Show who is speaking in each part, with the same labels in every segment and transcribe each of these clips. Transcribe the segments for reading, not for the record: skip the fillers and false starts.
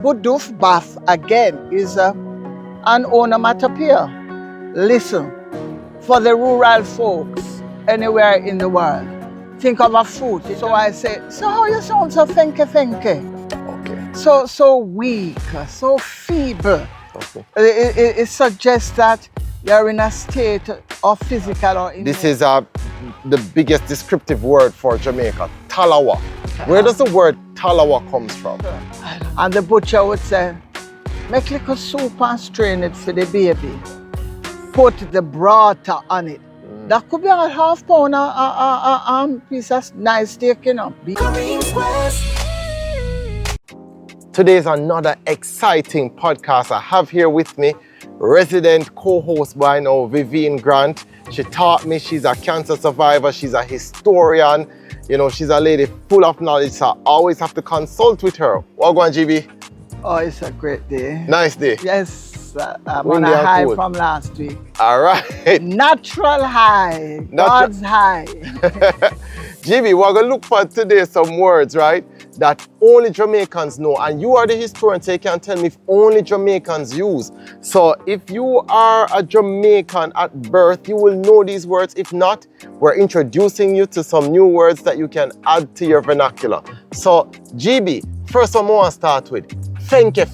Speaker 1: Budu Baf again is an onomatopoeia. Listen, for the rural folks anywhere in the world, think of a fruit. So I say, so how you sound so fenke?
Speaker 2: Okay.
Speaker 1: So weak, so feeble.
Speaker 2: Okay.
Speaker 1: It suggests that you're in a state of physical or emotional.
Speaker 2: This is the biggest descriptive word for Jamaica, Talawa. Where does the word Talawa comes from?
Speaker 1: And the butcher would say, make little soup and strain it for the baby. Put the Brawta on it. That could be a half pound, a piece of nice steak, you know.
Speaker 2: Today is another exciting podcast. I have here with me resident co-host by now, Vivian Grant. She taught me, she's a cancer survivor, she's a historian. You know, she's a lady full of knowledge, so I always have to consult with her. What going, GB?
Speaker 1: Oh, it's a great day.
Speaker 2: Nice day.
Speaker 1: Yes, I'm on a high from last week.
Speaker 2: All right.
Speaker 1: Natural high, God's high.
Speaker 2: GB, we're going to look for today some words, right, that only Jamaicans know. And you are the historian, so you can tell me if only Jamaicans use. So if you are a Jamaican at birth, you will know these words. If not, we're introducing you to some new words that you can add to your vernacular. So, GB, first one I want to start with, fenke.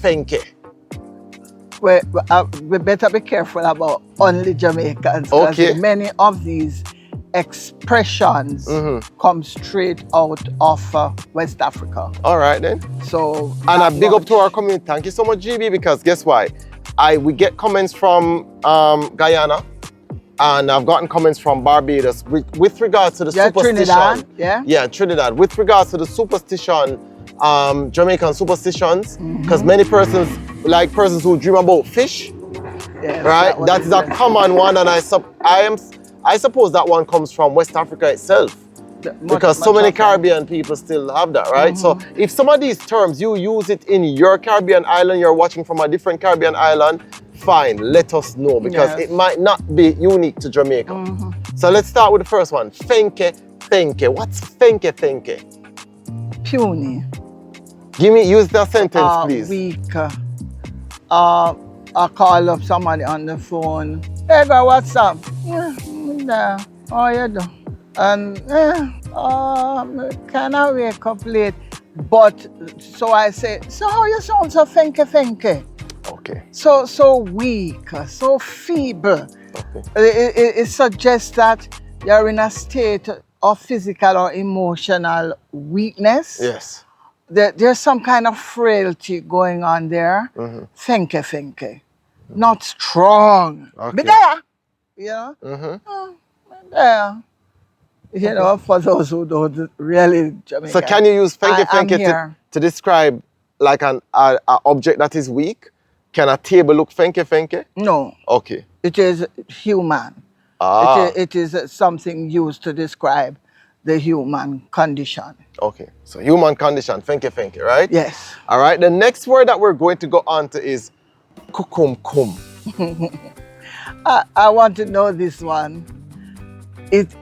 Speaker 1: We better be careful about only Jamaicans.
Speaker 2: Okay.
Speaker 1: Many of these expressions come straight out of West Africa.
Speaker 2: All right then.
Speaker 1: So
Speaker 2: and a big up to our community. Thank you so much, GB, because guess why? We get comments from Guyana, and I've gotten comments from Barbados with regards to the superstition.
Speaker 1: Trinidad,
Speaker 2: yeah, Trinidad. With regards to the superstition, Jamaican superstitions, because many persons, like persons who dream about fish, right? That's a common one, and I suppose that one comes from West Africa itself, because so many Caribbean people still have that, right? So if some of these terms, you use it in your Caribbean island, you're watching from a different Caribbean island, fine, let us know, because it might not be unique to Jamaica. So let's start with the first one, fenke. What's fenke?
Speaker 1: Puny.
Speaker 2: Use that sentence, please.
Speaker 1: Weak. I call up somebody on the phone. Hey, girl, what's up? Yeah, how you do? And can I wake up late? But so I say, so how you sound so fenke?
Speaker 2: Okay.
Speaker 1: So weak, so feeble.
Speaker 2: Okay.
Speaker 1: It suggests that you're in a state of physical or emotional weakness.
Speaker 2: Yes.
Speaker 1: There's some kind of frailty going on there. Fenke. Not strong.
Speaker 2: Okay.
Speaker 1: Be there. You know? There. You know, for those who don't really Jamaican.
Speaker 2: So can you use fenke to describe like an object that is weak? Can a table look fenke?
Speaker 1: No.
Speaker 2: Okay.
Speaker 1: It is human. It is something used to describe the human condition.
Speaker 2: Okay. So human condition, fenke, right?
Speaker 1: Yes.
Speaker 2: All right. The next word that we're going to go on to is Kumumkum.
Speaker 1: I want to know this one.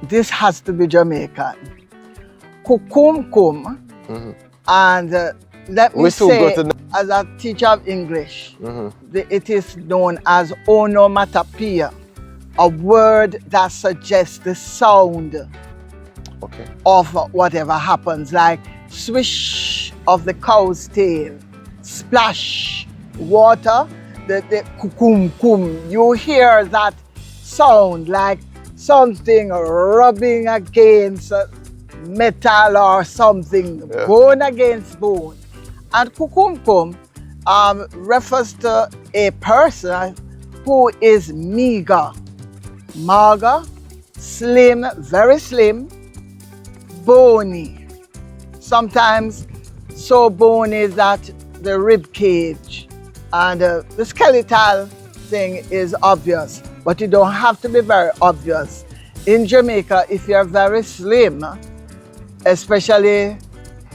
Speaker 1: This has to be Jamaican. Kumumkum. And let me say, as a teacher of English, it is known as onomatopoeia, a word that suggests the sound of whatever happens, like swish of the cow's tail, splash, water, the kumumkum. You hear that sound like something rubbing against metal or something, bone against bone. And kumumkum refers to a person who is meager, mager, slim, very slim, bony. Sometimes so bony that the rib cage and the skeletal thing is obvious, but you don't have to be very obvious. In Jamaica, if you're very slim, especially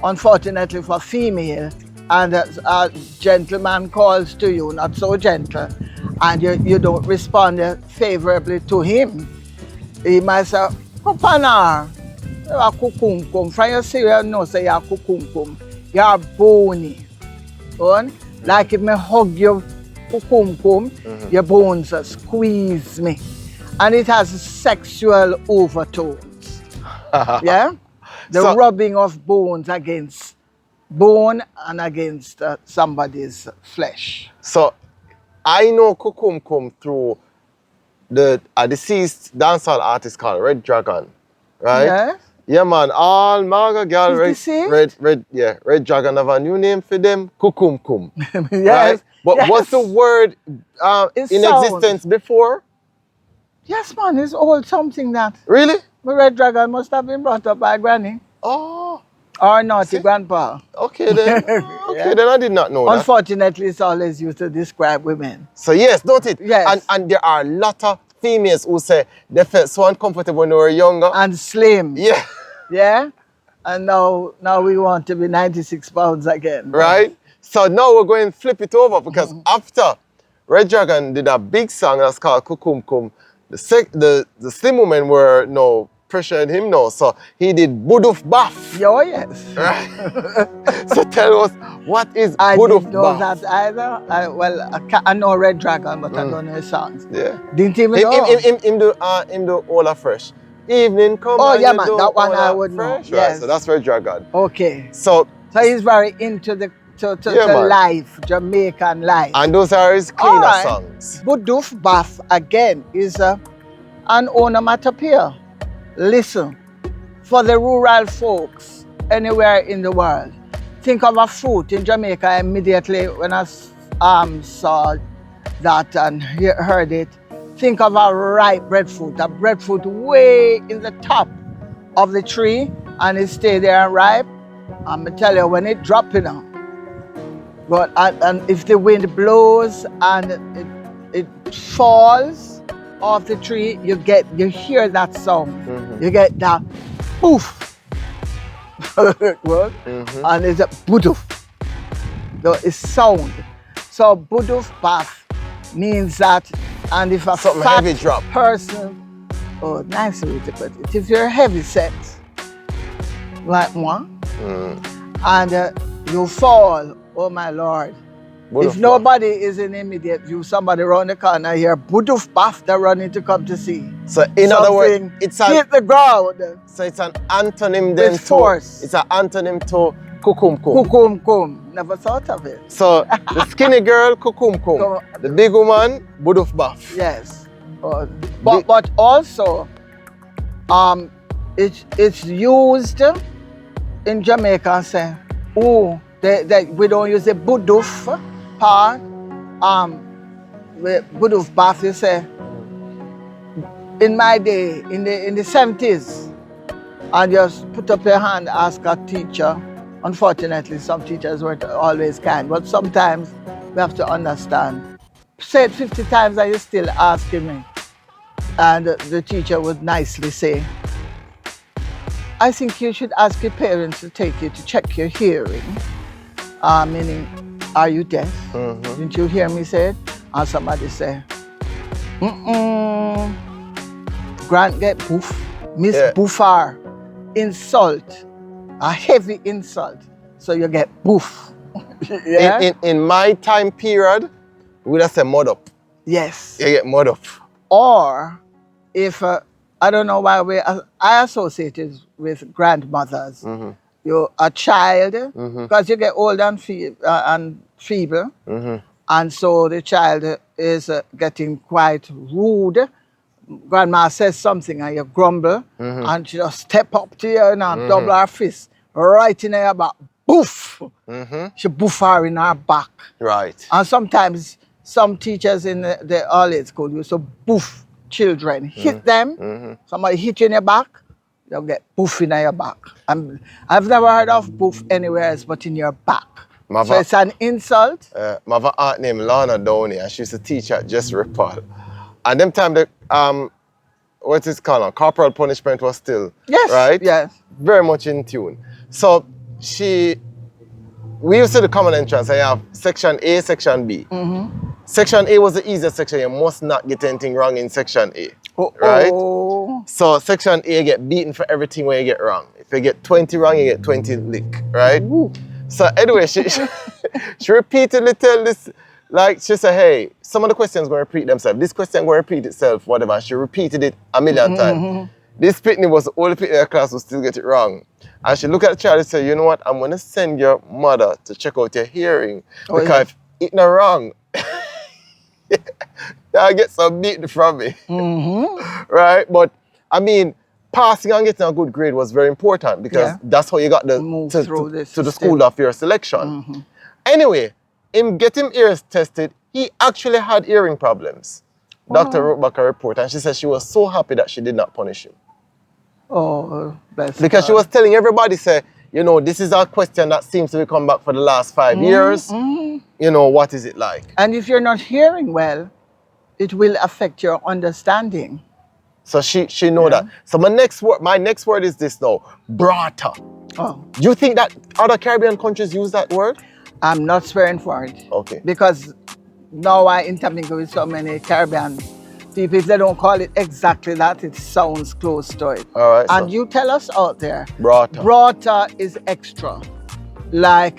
Speaker 1: unfortunately for female, and a gentleman calls to you, not so gentle, and you don't respond favorably to him, he might say, Papanar, you're kumumkum. From your say you know say you're kumumkum. You're bony. Like if me hug your kumumkum, your bones squeeze me. And it has sexual overtones. Yeah? The rubbing of bones against bone and against somebody's flesh.
Speaker 2: So I know Kumumkum through the deceased dancehall artist called Red Dragon, right?
Speaker 1: Yes.
Speaker 2: Yeah, man. All Marga girl, Red Dragon have a new name for them, Kumumkum.
Speaker 1: Yes.
Speaker 2: Right? But
Speaker 1: yes.
Speaker 2: what's the word in existence before?
Speaker 1: Yes, man. It's all something that.
Speaker 2: Really?
Speaker 1: The Red Dragon must have been brought up by Granny.
Speaker 2: Oh.
Speaker 1: Or naughty grandpa.
Speaker 2: Okay then. Okay, then I did not know that.
Speaker 1: Unfortunately, it's always used to describe women.
Speaker 2: So yes, don't it?
Speaker 1: Yes.
Speaker 2: And there are a lot of females who say they felt so uncomfortable when they were younger.
Speaker 1: And slim.
Speaker 2: Yeah.
Speaker 1: Yeah? And now we want to be 96 pounds again.
Speaker 2: Right? So now we're going to flip it over because after Red Dragon did a big song that's called Kumumkum, the slim women were pressuring him now. So he did Budu Baf.
Speaker 1: Oh, yes.
Speaker 2: Right? So tell us, what is Budu Baf?
Speaker 1: I didn't know that either. I know Red Dragon, but I don't know his songs.
Speaker 2: Yeah.
Speaker 1: Didn't even know.
Speaker 2: In the All Fresh. Evening come.
Speaker 1: Oh, yeah, man. That one I would know.
Speaker 2: Yes.
Speaker 1: Right?
Speaker 2: So that's Red Dragon.
Speaker 1: Okay.
Speaker 2: So
Speaker 1: he's very into the life, Jamaican life.
Speaker 2: And those are his cleaner songs.
Speaker 1: Budu Baf, again, is an onomatopoeia. Listen, for the rural folks anywhere in the world, think of a fruit in Jamaica immediately when I saw that and heard it. Think of a ripe breadfruit, a breadfruit way in the top of the tree, and it stay there and ripe. I'm gonna tell you, when it drop, but and if the wind blows and it falls off the tree, you hear that sound. You get that poof. And it's a Budu. It's sound. So Budu Baf means that, and if a fat person, nice way to put it, if you're heavy set, like one, and you fall, oh my Lord. If nobody is in immediate view, somebody around the corner here, Budu Baf, they're running to come to see.
Speaker 2: So in other words,
Speaker 1: hit the ground.
Speaker 2: So it's an antonym then
Speaker 1: with force.
Speaker 2: It's an antonym to Kumumkum.
Speaker 1: Kumumkum. Never thought of it.
Speaker 2: So the skinny girl, Kumumkum. The big woman, Budu Baf.
Speaker 1: Yes. But also, it's used in Jamaica, say, we don't use the Buduf part. Budu Baf, you say, in my day, in the 70s, I just put up your hand, ask a teacher. Unfortunately, some teachers weren't always kind, but sometimes we have to understand. Say it 50 times and you're still asking me. And the teacher would nicely say, I think you should ask your parents to take you to check your hearing. Meaning, are you deaf? Didn't you hear me say it? And somebody say, Grant get boof. Miss Boofar. Insult. A heavy insult. So you get boof. Yeah?
Speaker 2: In my time period, we would have said mud up.
Speaker 1: Yes.
Speaker 2: You get mud up.
Speaker 1: Or if, I don't know why I associate it with grandmothers. You're a child, because you get old and feeble, and so the child is getting quite rude. Grandma says something and you grumble, and she just step up to you and double her fist right in her back. Boof! She boof her in her back.
Speaker 2: Right.
Speaker 1: And sometimes some teachers in the all-age school used to boof children, hit them. Somebody hit you in your back, you'll get boof in your back. I've never heard of boof anywhere else but in your back. So it's an insult.
Speaker 2: My aunt named Lana Downey, and she used to teach at Just Repal. And them time what is called, corporal punishment was still, right?
Speaker 1: Yes.
Speaker 2: Very much in tune. So we used to do the common entrance, and you have section A, section B. Section A was the easiest section. You must not get anything wrong in section A, right? So section A, you get beaten for everything where you get wrong. If you get 20 wrong, you get 20 lick, right? So anyway, she repeatedly tell this, like she said, hey, some of the questions going to repeat themselves. This question going to repeat itself, whatever. She repeated it a million times. This pitney was the only pitney in the class who still get it wrong. And she looked at the child and said, you know what, I'm going to send your mother to check out your hearing. Because if it's not wrong, y'all get some beating from me. Right? But I mean, passing and getting a good grade was very important because that's how you got to the school of your selection. Anyway, him getting ears tested, he actually had hearing problems. Doctor wrote back a report and she said she was so happy that she did not punish him.
Speaker 1: Oh, bless
Speaker 2: because
Speaker 1: God.
Speaker 2: she was telling everybody, say, you know, this is a question that seems to be come back for the last 5 years. You know, what is it like?
Speaker 1: And if you're not hearing well, it will affect your understanding.
Speaker 2: So she know that. So my next word is this now, Brawta.
Speaker 1: Oh.
Speaker 2: Do you think that other Caribbean countries use that word?
Speaker 1: I'm not swearing for it.
Speaker 2: Okay.
Speaker 1: Because now I intermingle with so many Caribbean people. If they don't call it exactly that, it sounds close to it.
Speaker 2: All right.
Speaker 1: And you tell us out there.
Speaker 2: Brawta.
Speaker 1: Brawta is extra. Like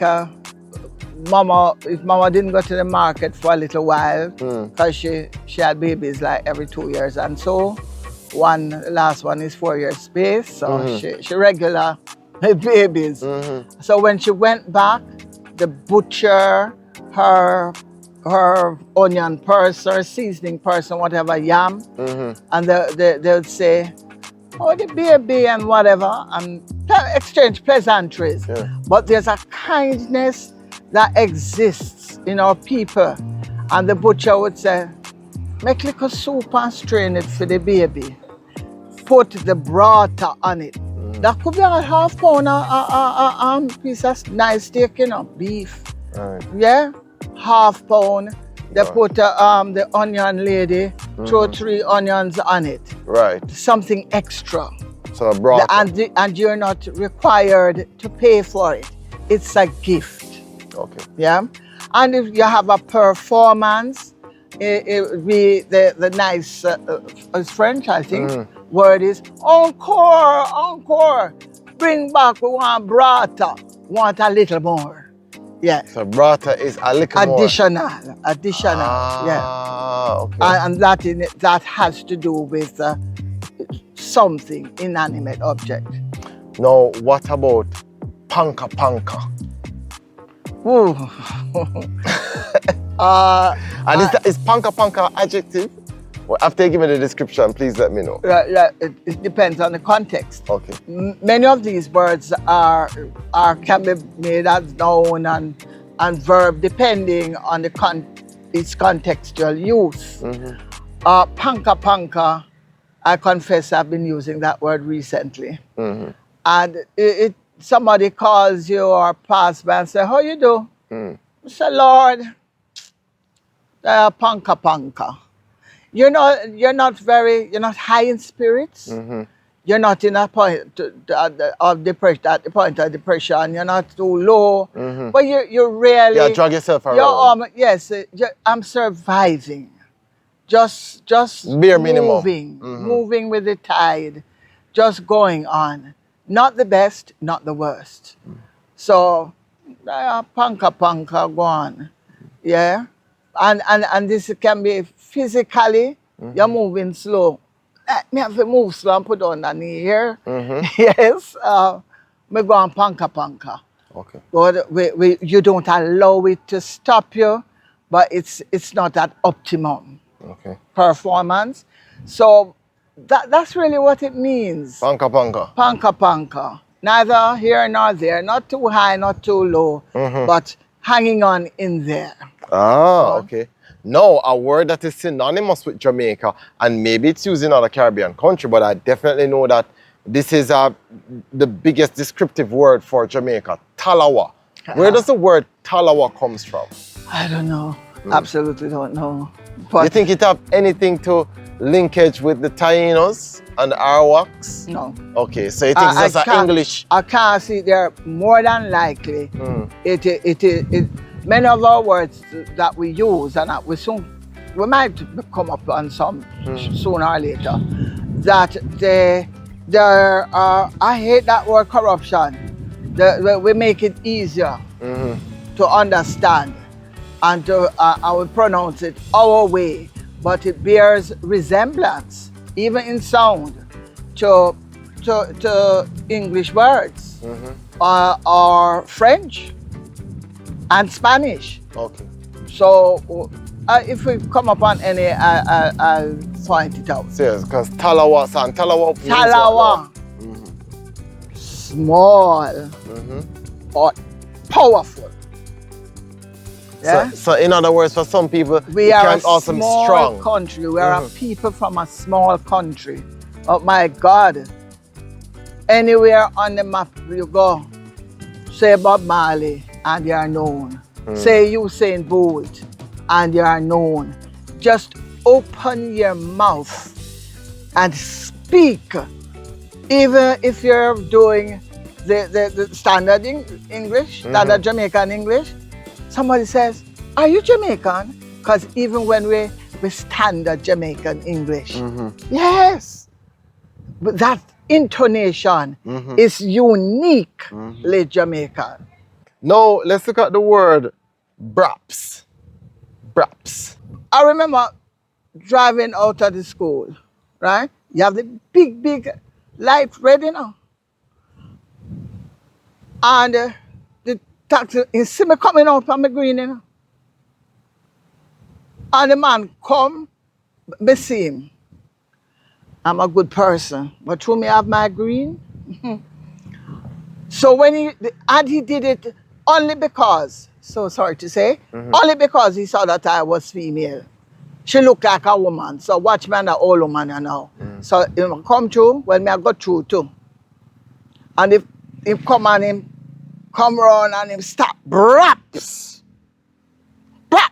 Speaker 1: Mama, if Mama didn't go to the market for a little while, because she had babies like every 2 years, and so last one is 4 years space, so she regular with babies. So when she went back, the butcher, her onion person, seasoning person, whatever, yam, and they would say, oh, the baby and whatever, and exchange pleasantries. But there's a kindness that exists in our people. And the butcher would say, make little soup and strain it for the baby. Put the Brawta on it. That could be a half pound, piece of nice steak, you know, beef.
Speaker 2: Right.
Speaker 1: Yeah, half pound. They put the onion lady, throw 3 onions on it.
Speaker 2: Right.
Speaker 1: Something extra.
Speaker 2: So Brawta.
Speaker 1: And you're not required to pay for it. It's a gift.
Speaker 2: Okay.
Speaker 1: Yeah. And if you have a performance, it would be the nice, it's French, I think, word is encore, encore. Bring back, we want Brawta, want a little more. Yeah.
Speaker 2: So Brawta is a little more.
Speaker 1: Additional, yeah.
Speaker 2: Okay.
Speaker 1: And that has to do with something, inanimate object.
Speaker 2: Now, what about Punka?
Speaker 1: Ooh.
Speaker 2: And is Punka adjective? Well, after you give me the description, please let me know.
Speaker 1: It depends on the context.
Speaker 2: Okay.
Speaker 1: Many of these words can be made as noun and verb depending on its contextual use. Punka, I confess I've been using that word recently. And somebody calls you or pass by and say, how you do? Say, Lord, punka. You're not high in spirits. You're not in a point of depression, at the point of depression. You're not too low, but you're really.
Speaker 2: Yeah, drag yourself around.
Speaker 1: Yes, I'm surviving. Just
Speaker 2: bare minimum.
Speaker 1: Moving with the tide, just going on. Not the best, not the worst. So, punka, go on. Yeah? And this can be physically, you're moving slow. Me have to move slow and put on the knee here. Yes. Me go on punka.
Speaker 2: Okay.
Speaker 1: But you don't allow it to stop you, but it's not at optimum performance. So, that's really what it means. Punka. Neither here nor there. Not too high, not too low. But hanging on in there.
Speaker 2: Okay. No, a word that is synonymous with Jamaica, and maybe it's used in other Caribbean country, but I definitely know that this is the biggest descriptive word for Jamaica, Talawa. Where does the word Talawa comes from?
Speaker 1: I don't know. Absolutely don't know. But
Speaker 2: you think it have anything to linkage with the Tainos and Arawaks?
Speaker 1: No.
Speaker 2: Okay, so you think it's just English?
Speaker 1: I can't see there. More than likely, many of our words that we use, and we might come up on some sooner or later, that there are, I hate that word corruption. We make it easier to understand, and to I will pronounce it our way, but it bears resemblance, even in sound, to English words or French and Spanish.
Speaker 2: Okay.
Speaker 1: So if we come upon any, I'll point it out.
Speaker 2: Yes, because Talawa, son. Talawa.
Speaker 1: Talawa. Small, but powerful. Yeah?
Speaker 2: So in other words, for some people,
Speaker 1: we are a
Speaker 2: also
Speaker 1: small
Speaker 2: strong
Speaker 1: country. We are a people from a small country. Oh my God. Anywhere on the map you go, say Bob Marley and you are known. Say Usain Bolt and you are known. Just open your mouth and speak. Even if you're doing the standard English, standard Jamaican English, somebody says, are you Jamaican? Because even when we standard Jamaican English, yes, but that intonation is uniquely Jamaican.
Speaker 2: Now, let's look at the word Braps. Braps.
Speaker 1: I remember driving out of the school, right? You have the big light red, you know. And the taxi, you see me coming out from the green, you know. And the man come, me see him. I'm a good person, but through me have my green. So when he did it only because, so sorry to say, only because he saw that I was female. She looked like a woman, so watch me and an old woman you know. So he come through, well me I got through too. And if he come and him come round and him stop, Braps! Brap!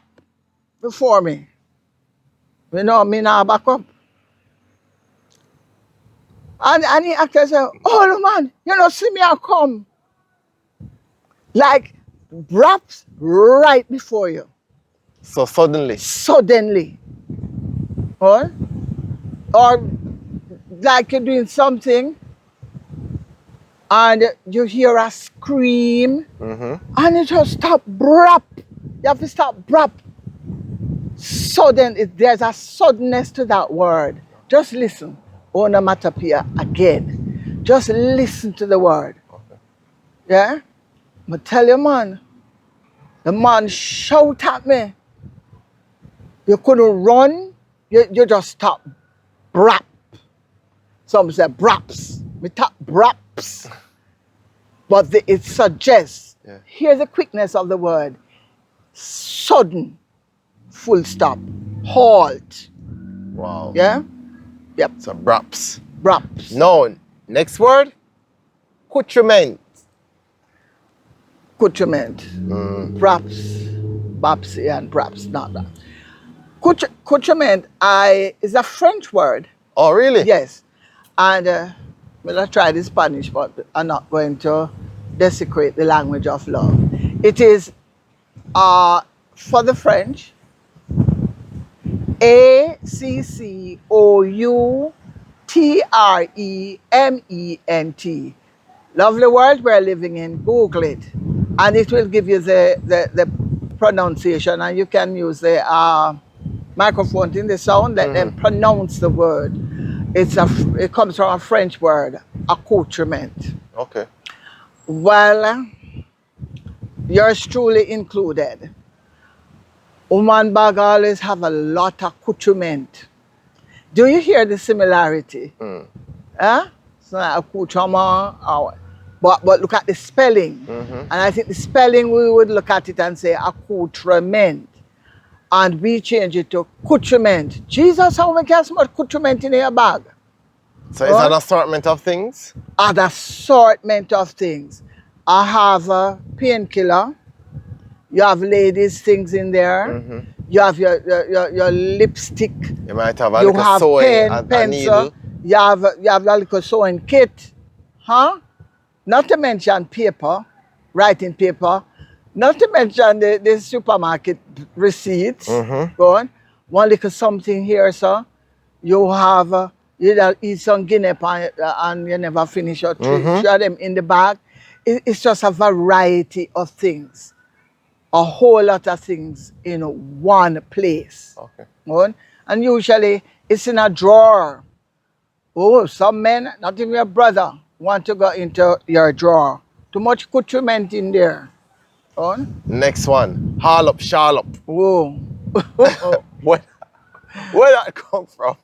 Speaker 1: Before me. You know, me now back up. And he actually said, oh man, you know, see me I come. Like Braps right before you.
Speaker 2: So suddenly.
Speaker 1: Suddenly. Or like you're doing something and you hear a scream and you just stop Brap. You have to stop Brap. Sudden, there's a suddenness to that word. Just listen. Onomatopoeia again. Just listen to the word.
Speaker 2: Okay.
Speaker 1: Yeah? But tell you, man, the man shout at me. You couldn't run, you just stop. Brap. Some say Braps. We talk Braps. But it suggests, here's the quickness of the word. Sudden, full stop, halt.
Speaker 2: Wow.
Speaker 1: Yeah? Yep.
Speaker 2: So Braps.
Speaker 1: Braps.
Speaker 2: No, next word, accoutrement.
Speaker 1: Accoutrement. Braps, Bapsy and Braps, not that. Accoutrement is a French word.
Speaker 2: Oh, really?
Speaker 1: Yes. And well, I tried the Spanish, but I'm not going to desecrate the language of love. It is, for the French, accoutrement. Lovely world we're living in. Google it. And it will give you the pronunciation, and you can use the microphone in the sound, let them pronounce the word. It comes from a French word, accoutrement.
Speaker 2: Okay.
Speaker 1: Well, yours truly included. Woman bag always have a lot of accoutrement. Do you hear the similarity? It's not accoutrement, but look at the spelling. And I think the spelling, we would look at it and say accoutrement. And we change it to accoutrement. Jesus, how many can so much accoutrement in your bag?
Speaker 2: So it's an assortment of things?
Speaker 1: An assortment of things. I have a painkiller. You have ladies' things in there. You have your lipstick.
Speaker 2: You might have a little sewing, a needle.
Speaker 1: You have a little sewing kit. Not to mention paper, writing paper. Not to mention the supermarket receipts. Go on. One little something here, sir. You have, you eat some guinea and you never finish your three of them in the bag. it's just a variety of things. A whole lot of things in one place.
Speaker 2: Okay.
Speaker 1: Right? And usually it's in a drawer. Oh, some men, not even your brother, want to go into your drawer. Too much accoutrement in there. Right?
Speaker 2: Next one. Hallupshalup.
Speaker 1: Whoa.
Speaker 2: Where that come from?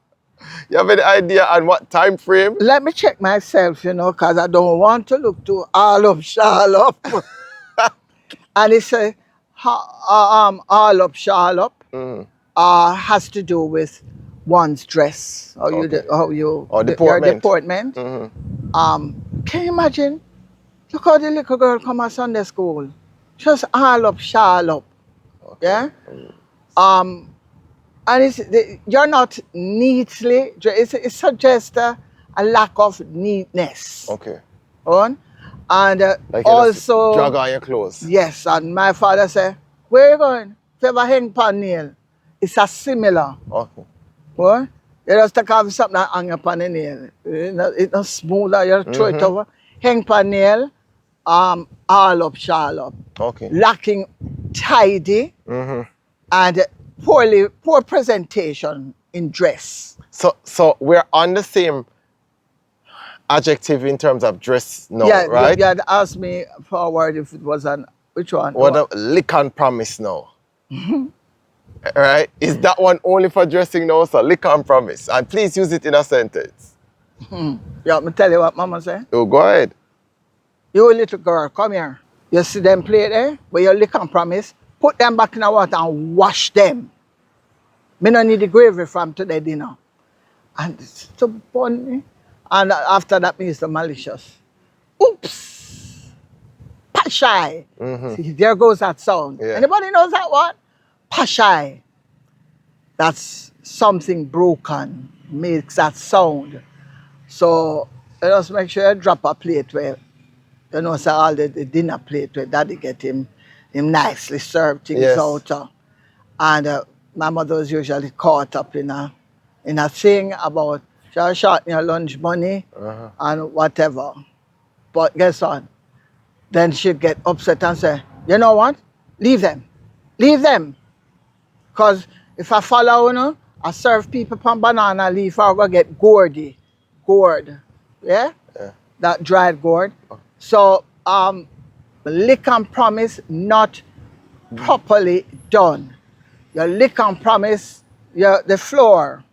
Speaker 2: You have any idea on what time frame?
Speaker 1: Let me check myself, because I don't want to look too Hallupshalup. And it's a Hallupshalup has to do with one's dress, your deportment. Can you imagine? Look how the little girl come to Sunday school. Just Hallupshalup. Yeah? And you're not neatly dressed. It suggests a lack of neatness.
Speaker 2: Okay.
Speaker 1: And
Speaker 2: like
Speaker 1: also
Speaker 2: drag on your clothes.
Speaker 1: Yes, and my father said, where you going? If you ever hang pan nail, it's a similar.
Speaker 2: Okay.
Speaker 1: What? You just take off something and hang upon the nail. It's not smoother, you throw it over. Hang pan nail, Hallupshalup.
Speaker 2: Okay.
Speaker 1: Lacking tidy and poor presentation in dress.
Speaker 2: So we're on the same adjective in terms of dress now, right?
Speaker 1: Yeah, asked me forward if it was which one?
Speaker 2: What a lick and promise now. Right? Is that one only for dressing now? So lick and promise. And please use it in a sentence.
Speaker 1: Yeah, me tell you what Mama say.
Speaker 2: Oh, go ahead.
Speaker 1: You little girl, come here. You see them play there, but you lick and promise. Put them back in the water and wash them. Me don't need the gravy from today dinner. And it's so funny. And after that, me is the malicious. Oops! Pashai. See, there goes that sound.
Speaker 2: Yeah.
Speaker 1: Anybody knows that one? Pashai. That's something broken, makes that sound. So, just make sure you drop a plate where, so all the dinner plate where daddy get him nicely served things out. And my mother was usually caught up in a thing about shorting your lunch money and whatever. But guess what? Then she'd get upset and say, you know what? Leave them. Leave them. Because if I follow, I serve people from banana leaf, I will get gourd. Yeah? That dried gourd. So, lick and promise not properly done. You lick and promise the floor.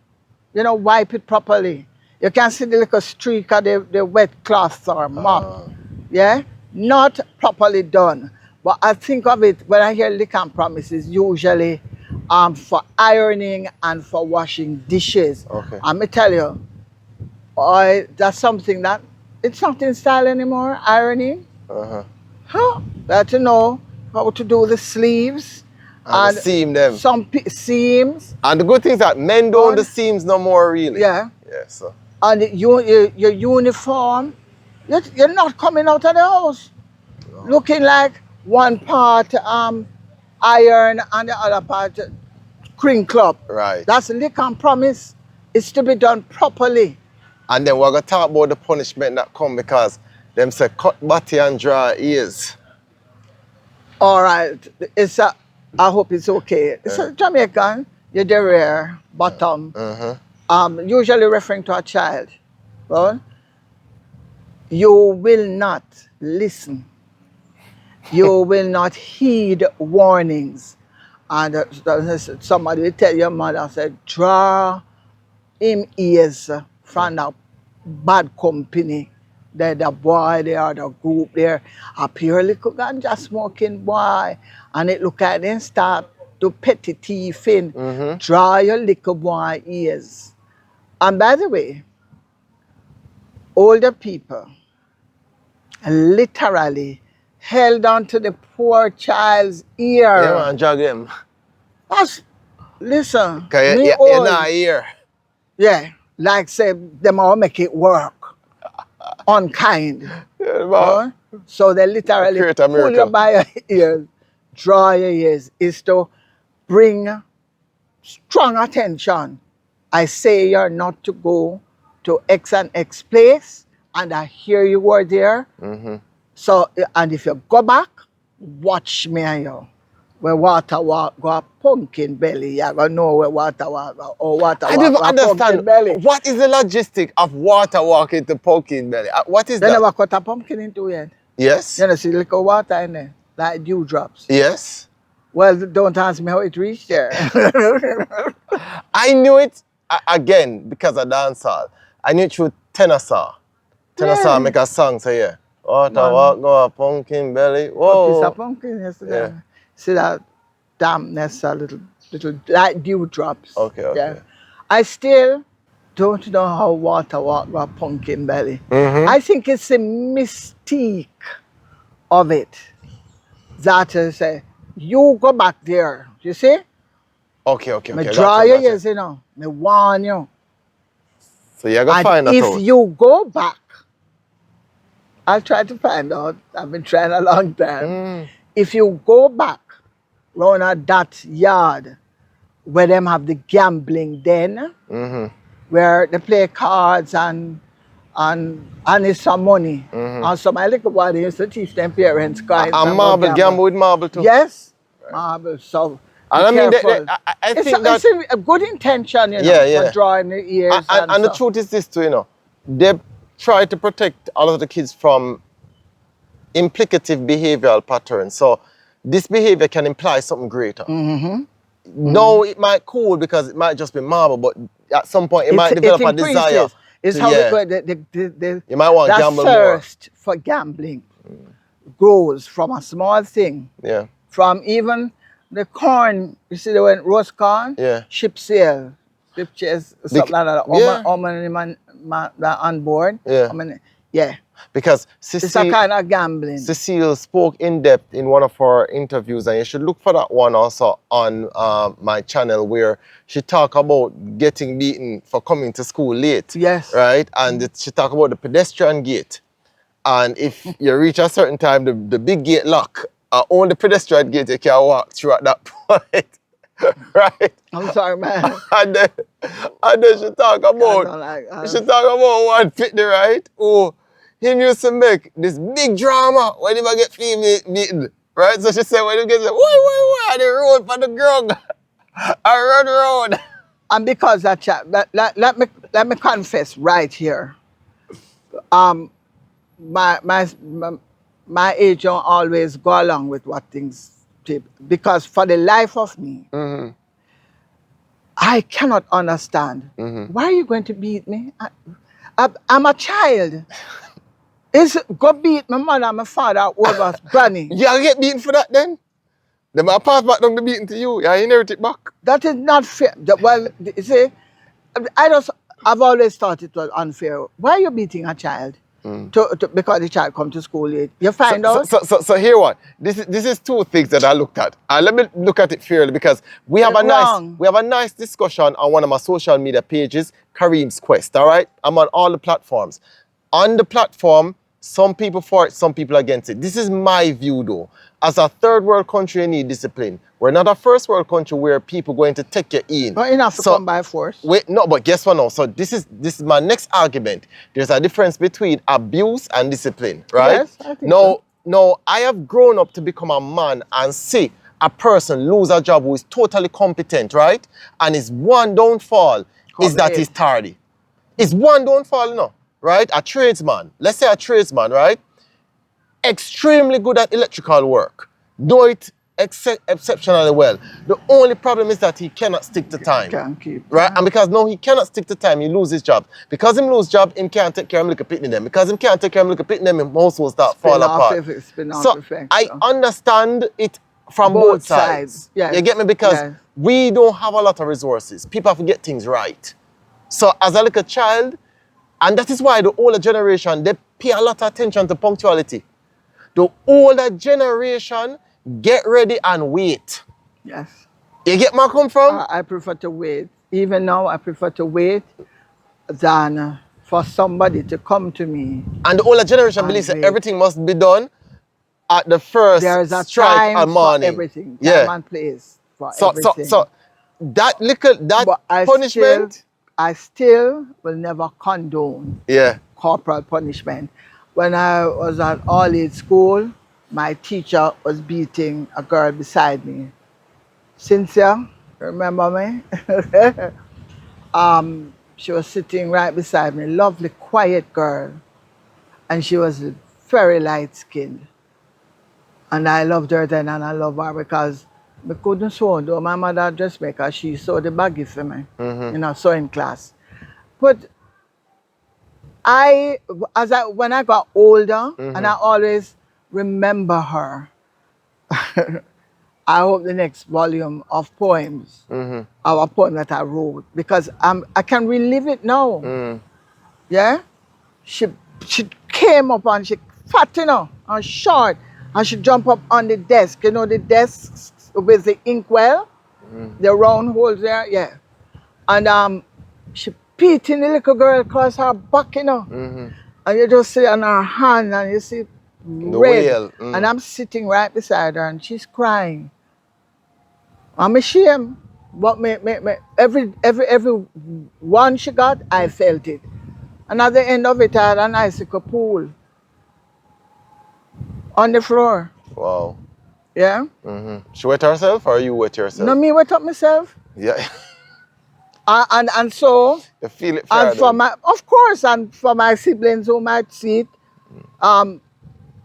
Speaker 1: Wipe it properly. You can see the little streak of the wet cloth or mop. Yeah? Not properly done. But I think of it, when I hear lick and promise, it's usually for ironing and for washing dishes.
Speaker 2: Okay.
Speaker 1: And me tell you, that's something that, it's not in style anymore, ironing. Better know how to do the sleeves.
Speaker 2: And seam them.
Speaker 1: Some seams.
Speaker 2: And the good thing is that men don't the seams no more, really.
Speaker 1: Yeah.
Speaker 2: Yeah, so.
Speaker 1: And your uniform, you're not coming out of the house looking like one part iron and the other part crinkle up.
Speaker 2: Right.
Speaker 1: That's lick and promise. It's to be done properly.
Speaker 2: And then we're going to talk about the punishment that come because them say cut body and draw ears.
Speaker 1: All right. I hope it's okay. It's a Jamaican, you're the rear, bottom. Usually referring to a child. Well, you will not listen. You will not heed warnings. And somebody will tell your mother, said, draw him ears from the bad company. The boy there, the group there, a pure little ganja smoking boy. And it look at them start to petty thieving. Draw your little boy ears. And by the way, older people literally held on to the poor child's ear.
Speaker 2: Yeah, man, drag him.
Speaker 1: Listen,
Speaker 2: you're not here.
Speaker 1: Yeah, like say, them all make it work. Unkind. So they literally pull you by your ears, draw your ears, is to bring strong attention. I say you're not to go to X and X place, and I hear you were there. So, and if you go back, watch me and you. Where water walk go a pumpkin belly, you're going to know where water walk go. Or water
Speaker 2: I
Speaker 1: walk
Speaker 2: don't
Speaker 1: go a pumpkin
Speaker 2: understand.
Speaker 1: belly.
Speaker 2: What is the logistic of water walking to pumpkin belly? What is
Speaker 1: They
Speaker 2: that?
Speaker 1: never cut a pumpkin into it.
Speaker 2: Yes.
Speaker 1: You know, see little water in there, like dewdrops.
Speaker 2: Yes.
Speaker 1: Well, don't ask me how it reached there.
Speaker 2: I knew it, again, because of dancehall. I knew it through Tenasaw. Tenasaw make a song, so yeah. Water walk go a pumpkin belly. Whoa.
Speaker 1: A piece of pumpkin yesterday. Yeah. See that dampness, a little like dewdrops.
Speaker 2: Okay, okay.
Speaker 1: Yeah. I still don't know how water walk go a pumpkin belly. I think it's a mystique of it. That is, you go back there, you see?
Speaker 2: Okay.
Speaker 1: Me draw your ears, you know. Me warn you.
Speaker 2: So you're going to find that out.
Speaker 1: If you go back, I'll try to find out. I've been trying a long time. If you go back round at that yard where them have the gambling den, where they play cards and it's some money. And some my little boy, they used to teach them parents guys.
Speaker 2: And marble, gamble with marble too.
Speaker 1: Yes, marble. So
Speaker 2: and I mean, I think
Speaker 1: it's a good intention, you know, for drawing the ears.
Speaker 2: And the truth is this too, you know, they try to protect a lot of the kids from implicative behavioral patterns. So this behavior can imply something greater. No, it might cool because it might just be marble, but at some point it might develop a desire.
Speaker 1: It's how
Speaker 2: you might want to gamble more.
Speaker 1: Thirst for gambling grows from a small thing.
Speaker 2: Yeah.
Speaker 1: From even the corn, you see, they went roast corn, ship sail, ship chase, something like that. That on board. Yeah.
Speaker 2: Because
Speaker 1: it's a kind of gambling.
Speaker 2: Cecile spoke in depth in one of her interviews, and you should look for that one also on my channel, where she talked about getting beaten for coming to school late.
Speaker 1: Yes.
Speaker 2: Right? And she talked about the pedestrian gate. And if you reach a certain time, the big gate lock, only the pedestrian gate you can walk through at that point. Right?
Speaker 1: I'm sorry, man.
Speaker 2: and then she talk about one fitney, right? Oh, him used to make this big drama when he get female beaten. Right? So she said when he gets why the road for the ground. I run around.
Speaker 1: And because that chat, let me confess right here. My agent always go along with what things tip, because for the life of me, I cannot understand. Why are you going to beat me? I'm a child. Go beat my mother and my father over granny.
Speaker 2: You get beaten for that then? Then I pass back down the beating to you. You inherit it back.
Speaker 1: That is not fair. Well, you see, I've always thought it was unfair. Why are you beating a child? Because the child come to school late. You find out?
Speaker 2: So here what? This is two things that I looked at. Let me look at it fairly, because we have a nice discussion on one of my social media pages, Kareem's Quest, all right? I'm on all the platforms. On the platform, some people for it, some people against it. This is my view though. As a third world country, you need discipline. We're not a first world country where people going to take you in.
Speaker 1: Not enough to come by force.
Speaker 2: Wait, no, but guess what now? So this is my next argument. There's a difference between abuse and discipline, right?
Speaker 1: Yes, I think so.
Speaker 2: No, I have grown up to become a man and see a person lose a job who is totally competent, right? And his one downfall is that he's tardy. It's one downfall, you know, right? A tradesman, let's say a tradesman, right? Extremely good at electrical work. Do it exceptionally well. The only problem is that he cannot stick to time.
Speaker 1: Can't keep.
Speaker 2: Right? And because now he cannot stick to time, he loses his job. Because him lose job, him can't take care of little pitney them. Because him can't take care of little pitney them, him house will start fall apart. I understand it from both sides.
Speaker 1: Yes.
Speaker 2: You get me? Because we don't have a lot of resources. People have to get things right. So as a little child, and that is why the older generation, they pay a lot of attention to punctuality. The older generation, get ready and wait.
Speaker 1: Yes.
Speaker 2: You get where I come from?
Speaker 1: I prefer to wait. Even now, I prefer to wait than for somebody to come to me.
Speaker 2: And the older generation believes that everything must be done at the first strike and morning.
Speaker 1: For everything. Time and place for everything.
Speaker 2: So that punishment.
Speaker 1: I still will never condone corporal punishment. when I was at all-age school, my teacher was beating a girl beside me. Cynthia, remember me? She was sitting right beside me, lovely, quiet girl. And she was very light-skinned. And I loved her then, and I love her because I couldn't sew, though my mother dressmaker, she sewed the baggy for me, in a sewing class. But when I got older, and I always remember her, I hope the next volume of poems, our poem that I wrote, because I can relive it now. Yeah? She came up and she fat, you know, and short, and she jumped up on the desk, you know, the desk with the inkwell, the round holes there, yeah. And she beating the little girl across her back, you know. And you just see on her hand, and you see red. And I'm sitting right beside her, and she's crying. I'm ashamed, but every one she got, I felt it. And at the end of it, I had an icicle pool on the floor.
Speaker 2: Wow.
Speaker 1: Yeah?
Speaker 2: She wet herself or you wet yourself?
Speaker 1: No, me wet up myself.
Speaker 2: Yeah.
Speaker 1: And so,
Speaker 2: you feel it
Speaker 1: and for my, of course, and for my siblings who might see it,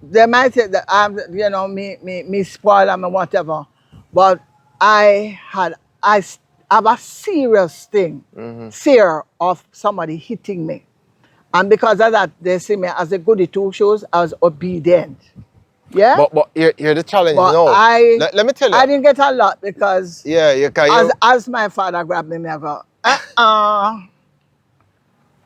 Speaker 1: they might say that I'm, you know, me spoil and whatever. But I have a serious thing, fear of somebody hitting me. And because of that, they see me as a goody two shoes, I was obedient. Yeah?
Speaker 2: But here the challenge,
Speaker 1: but
Speaker 2: no. Let me tell you.
Speaker 1: I didn't get a lot because as my father grabbed me, I go,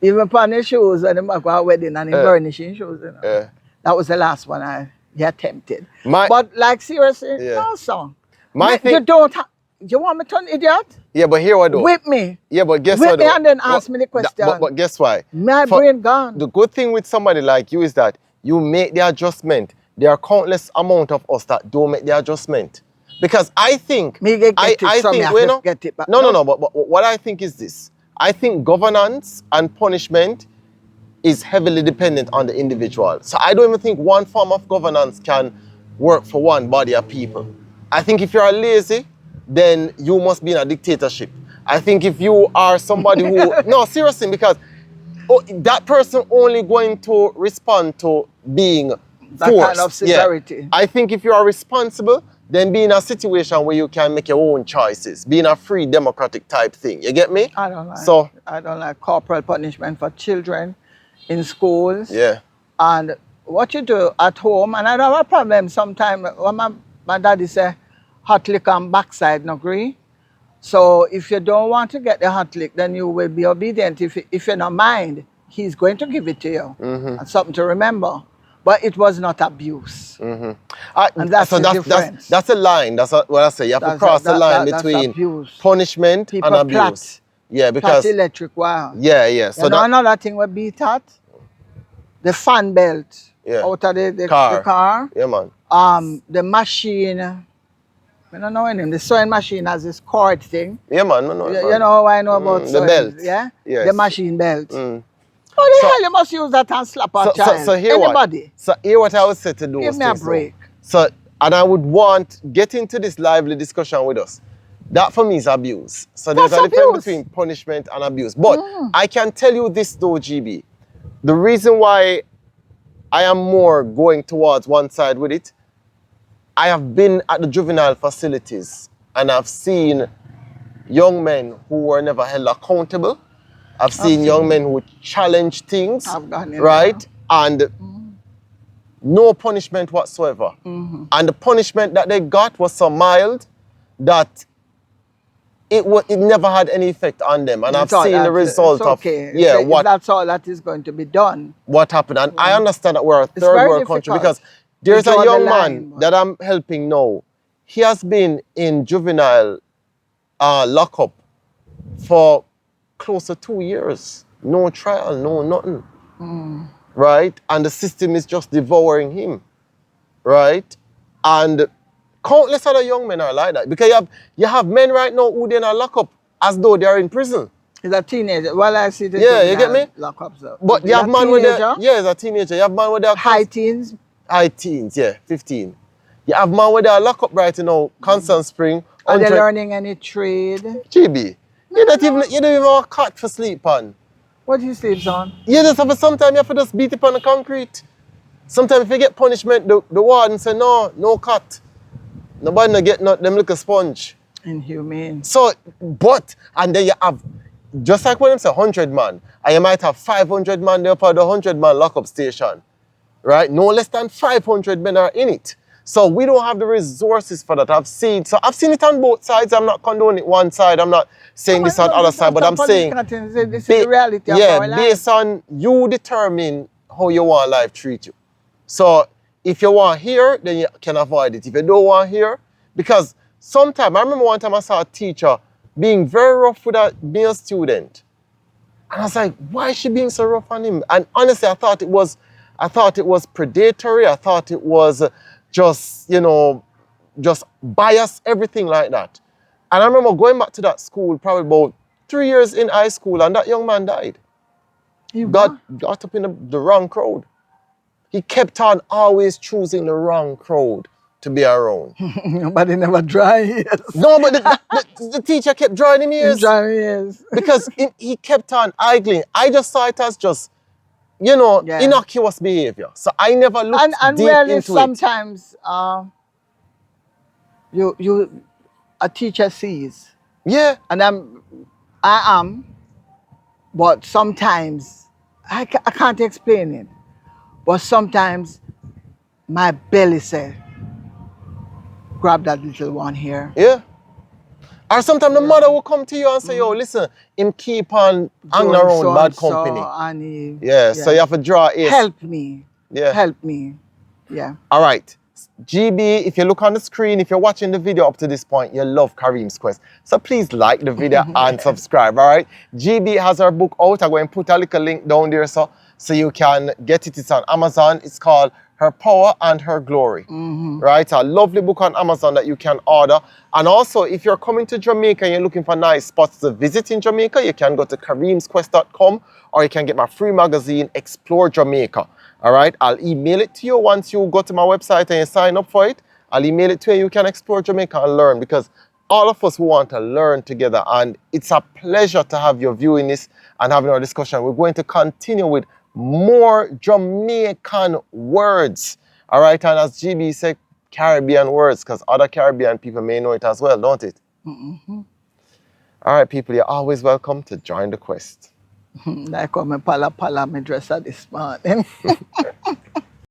Speaker 1: even upon the shoes, and I go to a wedding and burnishing shoes, you know. That was the last one I attempted. But like seriously, no song. You don't you want me to turn idiot?
Speaker 2: Yeah, but here what do?
Speaker 1: Whip me.
Speaker 2: Yeah, but guess
Speaker 1: what?
Speaker 2: Whip
Speaker 1: me and then ask me the question.
Speaker 2: But guess why?
Speaker 1: My brain gone.
Speaker 2: The good thing with somebody like you is that you make the adjustment. There are countless amount of us that don't make the adjustment. Because I think
Speaker 1: me get it from me, I get it back.
Speaker 2: No, but what I think is this. I think governance and punishment is heavily dependent on the individual. So I don't even think one form of governance can work for one body of people. I think if you're lazy, then you must be in a dictatorship. I think if you are somebody who... no, seriously, because that person only going to respond to being
Speaker 1: that
Speaker 2: forced.
Speaker 1: Kind of severity.
Speaker 2: Yeah. I think if you are responsible, then be in a situation where you can make your own choices. Be in a free democratic type thing. You get me?
Speaker 1: I don't like corporal punishment for children in schools.
Speaker 2: Yeah.
Speaker 1: And what you do at home, and I don't have a problem sometimes when my daddy say, hot lick on backside, no agree? So if you don't want to get the hot lick, then you will be obedient. If you don't mind, he's going to give it to you. And something to remember. But it was not abuse. And that's the difference.
Speaker 2: That's a line. That's what I say. You have to cross the line between punishment and abuse. Yeah, because...
Speaker 1: electric, wow.
Speaker 2: Yeah.
Speaker 1: So another thing we beat at, the fan belt out of the car.
Speaker 2: Yeah, man.
Speaker 1: The machine, I don't know any name. The sewing machine has this cord thing.
Speaker 2: Yeah, man. No,
Speaker 1: you know how I know about sewing?
Speaker 2: The belt.
Speaker 1: Yeah?
Speaker 2: Yes.
Speaker 1: The machine belt. How the hell you must use that and slap a child?
Speaker 2: So here
Speaker 1: Anybody?
Speaker 2: So here what I would say to do.
Speaker 1: Give me a break.
Speaker 2: So, and I would want, get into this lively discussion with us. That for me is abuse. So there's a difference between punishment and abuse. But I can tell you this though, GB. The reason why I am more going towards one side with it, I have been at the juvenile facilities and I've seen young men who were never held accountable. I've seen young men who challenge things, right? And no punishment whatsoever. And the punishment that they got was so mild that it never had any effect on them. And I've seen the result of
Speaker 1: if that's all that is going to be done.
Speaker 2: What happened. And I understand that we're a third world country because there's a young man that I'm helping now. He has been in juvenile lockup for close to 2 years. No trial, no nothing. Right? And the system is just devouring him. Right? And countless other young men are like that. Because you have men right now who then are locked up as though they are in prison.
Speaker 1: He's a teenager. Well, I see the
Speaker 2: Yeah, you get me?
Speaker 1: Lockups up.
Speaker 2: But you have man with their, yeah, he's a teenager. You have man with their
Speaker 1: high teens.
Speaker 2: High teens, yeah, 15. You have man with their lockup right now, Constant Spring.
Speaker 1: Are they learning any trade?
Speaker 2: GB. You don't even have a cot for sleep on.
Speaker 1: What do you sleep on?
Speaker 2: You just have sometimes you have to just beat it on the concrete. Sometimes if you get punishment, the warden say no cot. Nobody no get them little sponge.
Speaker 1: Inhumane.
Speaker 2: So, and then you have, just like when them say 100 man, and you might have 500 man there for the 100 man lockup station. Right? No less than 500 men are in it. So we don't have the resources for that. I've seen it on both sides. I'm not condoning it one side. I'm not saying this on the other side, but I'm saying
Speaker 1: this is the reality of our life.
Speaker 2: Based on you determine how you want life treat you. So if you want here, then you can avoid it. If you don't want here, because sometimes, I remember one time I saw a teacher being very rough with a male student. And I was like, why is she being so rough on him? And honestly, I thought it was predatory. I thought it was just bias, everything like that. And I remember going back to that school probably about 3 years in high school, and that young man died. He got up in the wrong crowd. He kept on always choosing the wrong crowd to be around.
Speaker 1: But he never dry ears.
Speaker 2: No, but the teacher kept drying him ears. Because he kept on idling. I just saw it as just, innocuous behavior. So I never looked deep
Speaker 1: really
Speaker 2: into
Speaker 1: sometimes, a teacher sees.
Speaker 2: Yeah.
Speaker 1: And I am, but sometimes, I can't explain it. But sometimes, my belly says, grab that little one here.
Speaker 2: Yeah. Or sometimes the mother will come to you and say, yo, listen, him keep on hanging around bad company. So you have to draw it.
Speaker 1: Help me.
Speaker 2: Yeah.
Speaker 1: Help me. Yeah.
Speaker 2: All right. GB, if you look on the screen, if you're watching the video up to this point, you love Kareem's Quest. So please like the video and subscribe, all right? GB has her book out. I'm going to put a little link down there so you can get it. It's on Amazon. It's called Her Power and Her Glory, right? A lovely book on Amazon that you can order. And also, if you're coming to Jamaica and you're looking for nice spots to visit in Jamaica, you can go to kareemsquest.com, or you can get my free magazine, Explore Jamaica. All right, I'll email it to you once you go to my website and you sign up for it. I'll email it to you. You can explore Jamaica and learn, because all of us want to learn together. And it's a pleasure to have you viewing this and having our discussion. We're going to continue with more Jamaican words. All right, and as GB said, Caribbean words, because other Caribbean people may know it as well, don't it? All right, people, you're always welcome to join the quest.
Speaker 1: Like how my pala me dress this morning.